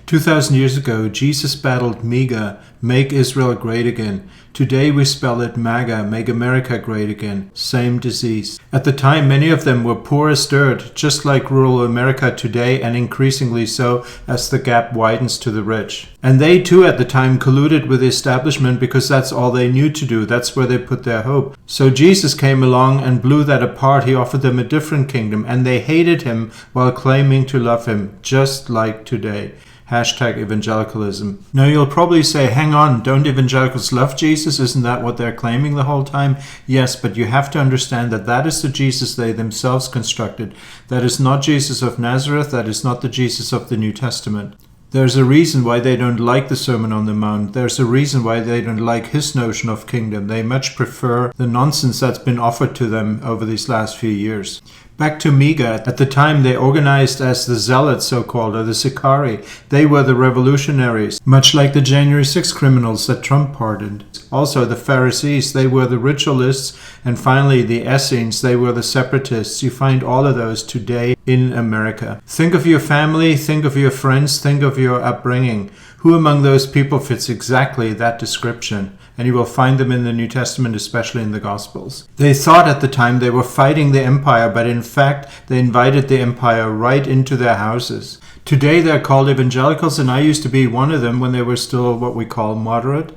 2,000 years ago, Jesus battled MEGA, Make Israel Great Again. Today we spell it MAGA, Make America Great Again. Same disease. At the time, many of them were poor as dirt, just like rural America today, and increasingly so as the gap widens to the rich. And they too at the time colluded with the establishment because that's all they knew to do. That's where they put their hope. So Jesus came along and blew that apart. He offered them a different kingdom, and they hated him while claiming to love him, just like today. #evangelicalism. Now you'll probably say, hang on, don't evangelicals love Jesus? Isn't that what they're claiming the whole time? Yes, but you have to understand that that is the Jesus they themselves constructed. That is not Jesus of Nazareth. That is not the Jesus of the New Testament. There's a reason why they don't like the Sermon on the Mount. There's a reason why they don't like his notion of kingdom. They much prefer the nonsense that's been offered to them over these last few years. Back to MEGA. At the time, they organized as the Zealots, so-called, or the Sicarii. They were the revolutionaries, much like the January 6 criminals that Trump pardoned. Also, the Pharisees, they were the ritualists. And finally, the Essenes, they were the separatists. You find all of those today in America. Think of your family, think of your friends, think of your upbringing. Who among those people fits exactly that description? And you will find them in the New Testament, especially in the Gospels. They thought at the time they were fighting the empire, but in fact, they invited the empire right into their houses. Today, they're called evangelicals, and I used to be one of them when they were still what we call moderate.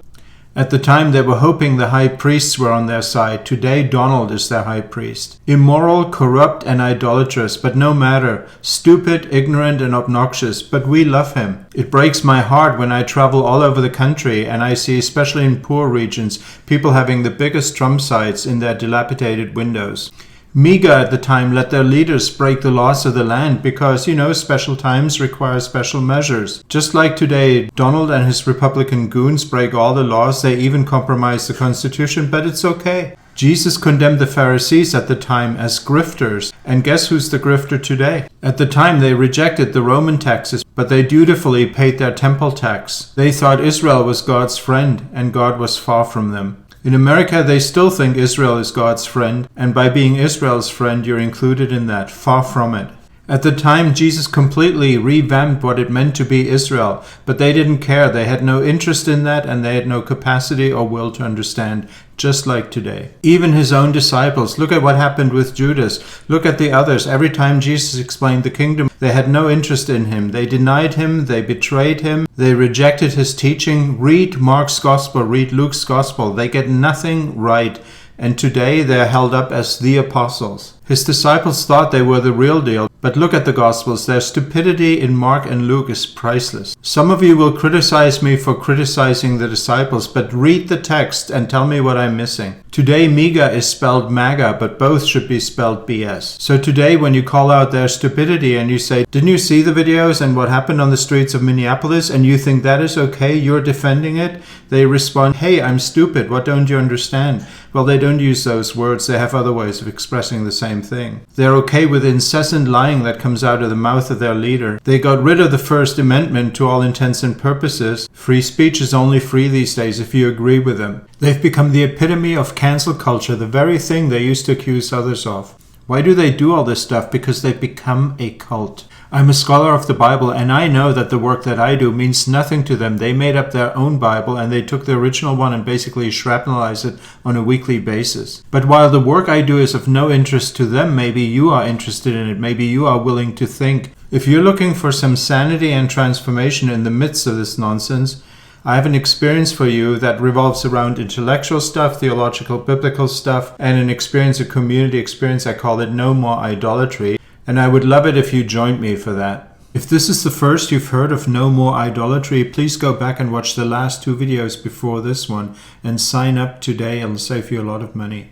At the time, they were hoping the high priests were on their side. Today, Donald is their high priest. Immoral, corrupt, and idolatrous, but no matter. Stupid, ignorant, and obnoxious, but we love him. It breaks my heart when I travel all over the country and I see, especially in poor regions, people having the biggest Trump sites in their dilapidated windows. MEGA at the time let their leaders break the laws of the land because, special times require special measures. Just like today, Donald and his Republican goons break all the laws, they even compromise the Constitution, but it's okay. Jesus condemned the Pharisees at the time as grifters, and guess who's the grifter today? At the time, they rejected the Roman taxes, but they dutifully paid their temple tax. They thought Israel was God's friend, and God was far from them. In America, they still think Israel is God's friend, and by being Israel's friend, you're included in that. Far from it. At the time, Jesus completely revamped what it meant to be Israel, but they didn't care. They had no interest in that, and they had no capacity or will to understand, just like today. Even his own disciples, look at what happened with Judas. Look at the others. Every time Jesus explained the kingdom, they had no interest in him. They denied him. They betrayed him. They rejected his teaching. Read Mark's gospel. Read Luke's gospel. They get nothing right. And today they're held up as the apostles. His disciples thought they were the real deal, but look at the Gospels. Their stupidity in Mark and Luke is priceless. Some of you will criticize me for criticizing the disciples, but read the text and tell me what I'm missing. Today, MEGA is spelled MAGA, but both should be spelled BS. So today, when you call out their stupidity and you say, didn't you see the videos and what happened on the streets of Minneapolis, and you think that is okay, you're defending it, they respond, hey, I'm stupid, what don't you understand? Well, they don't use those words. They have other ways of expressing the same thing. They're okay with incessant lying that comes out of the mouth of their leader. They got rid of the First Amendment to all intents and purposes. Free speech is only free these days if you agree with them. They've become the epitome of cancel culture, the very thing they used to accuse others of. Why do they do all this stuff? Because they've become a cult. I'm a scholar of the Bible, and I know that the work that I do means nothing to them. They made up their own Bible, and they took the original one and basically shrapnelized it on a weekly basis. But while the work I do is of no interest to them, maybe you are interested in it. Maybe you are willing to think. If you're looking for some sanity and transformation in the midst of this nonsense, I have an experience for you that revolves around intellectual stuff, theological, biblical stuff, and an experience, a community experience. I call it No More Idolatry. And I would love it if you joined me for that. If this is the first you've heard of No More Idolatry, please go back and watch the last 2 videos before this one and sign up today. It'll save you a lot of money.